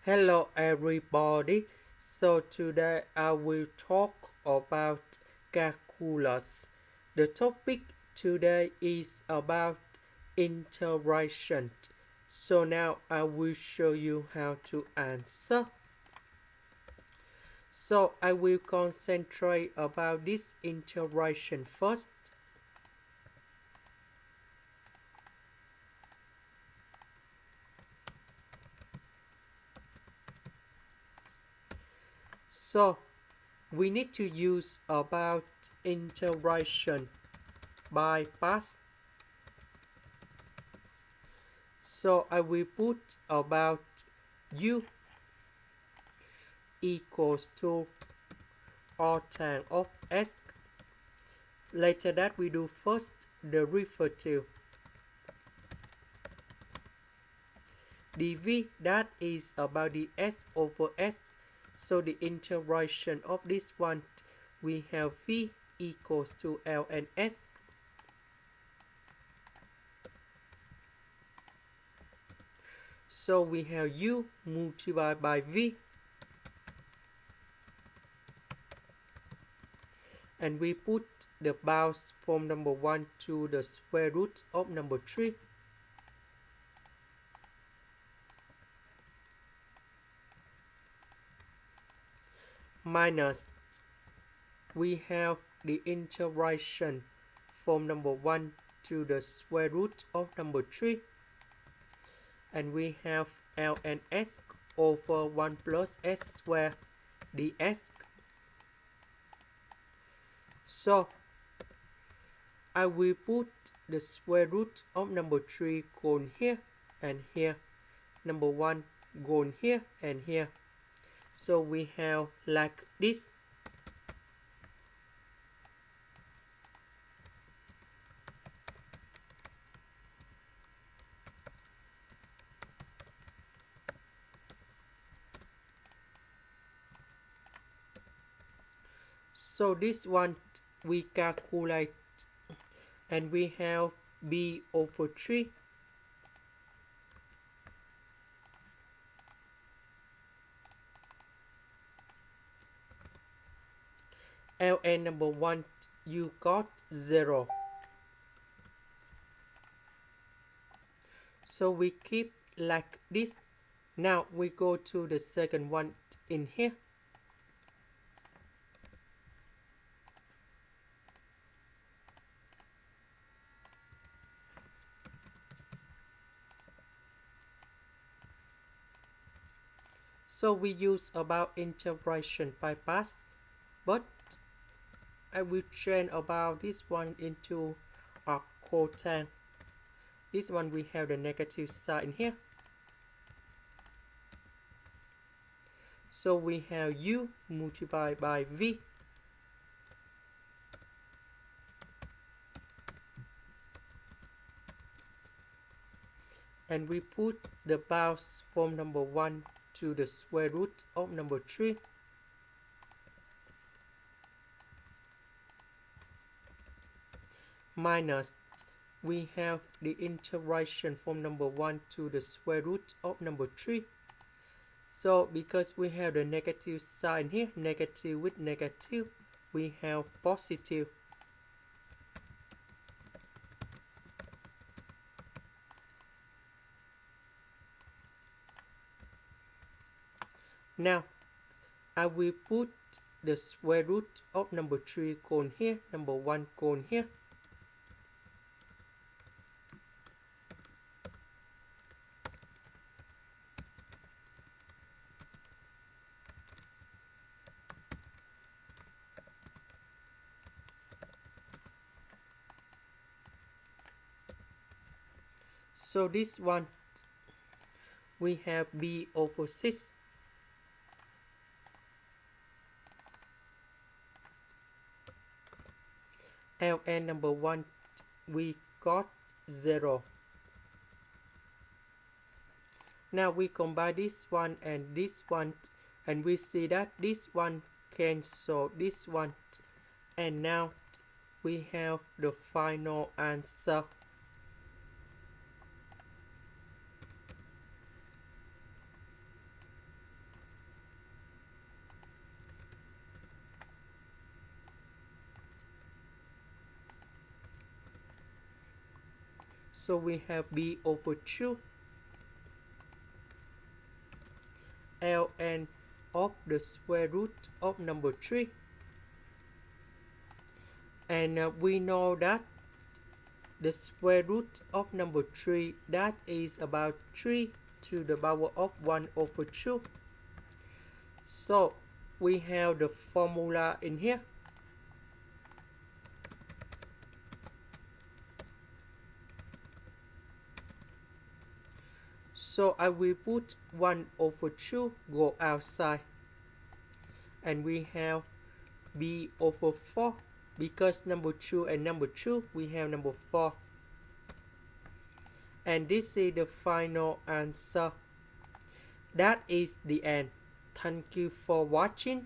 Hello everybody. So today I will talk about calculus. The topic today is about integration. So now I will show you how to answer. So I will concentrate about this integration first. So we need to use about integration by parts. So I will put about u equals to arctanx of s. Later that we do first derivative dv, that is about the s over s. So the integration of this one, we have v equals to ln s. So we have u multiplied by v, and we put the bounds from number 1 to the square root of number 3. Minus, we have the integration from number 1 to the square root of number 3. And we have ln s over 1 plus s squared ds. So I will put the square root of number 3 going here and here. Number 1 going here and here. So we have like this. So this one we calculate, and we have b over 3 ln number 1, you got 0. So we keep like this. Now we go to the second one in here. So we use about integration by parts, but I will change about this one into arctanx. This one we have the negative sign in here. So we have u multiplied by v. And we put the bounds from number 1 to the square root of number 3. Minus, we have the integration from number 1 to the square root of number 3. So because we have the negative sign here, negative with negative, we have positive. Now I will put the square root of number 3 going here, number 1 going here. So this one we have b over 6. Ln number 1, we got 0. Now we combine this one and this one, and we see that this one cancel this one, and now we have the final answer. So we have b over 2 ln of the square root of number 3. And we know that the square root of number 3, that is about 3 to the power of 1 over 2. So we have the formula in here. So I will put 1 over 2 go outside. And we have b over 4. Because number 2 and number 2, we have number 4. And this is the final answer. That is the end. Thank you for watching.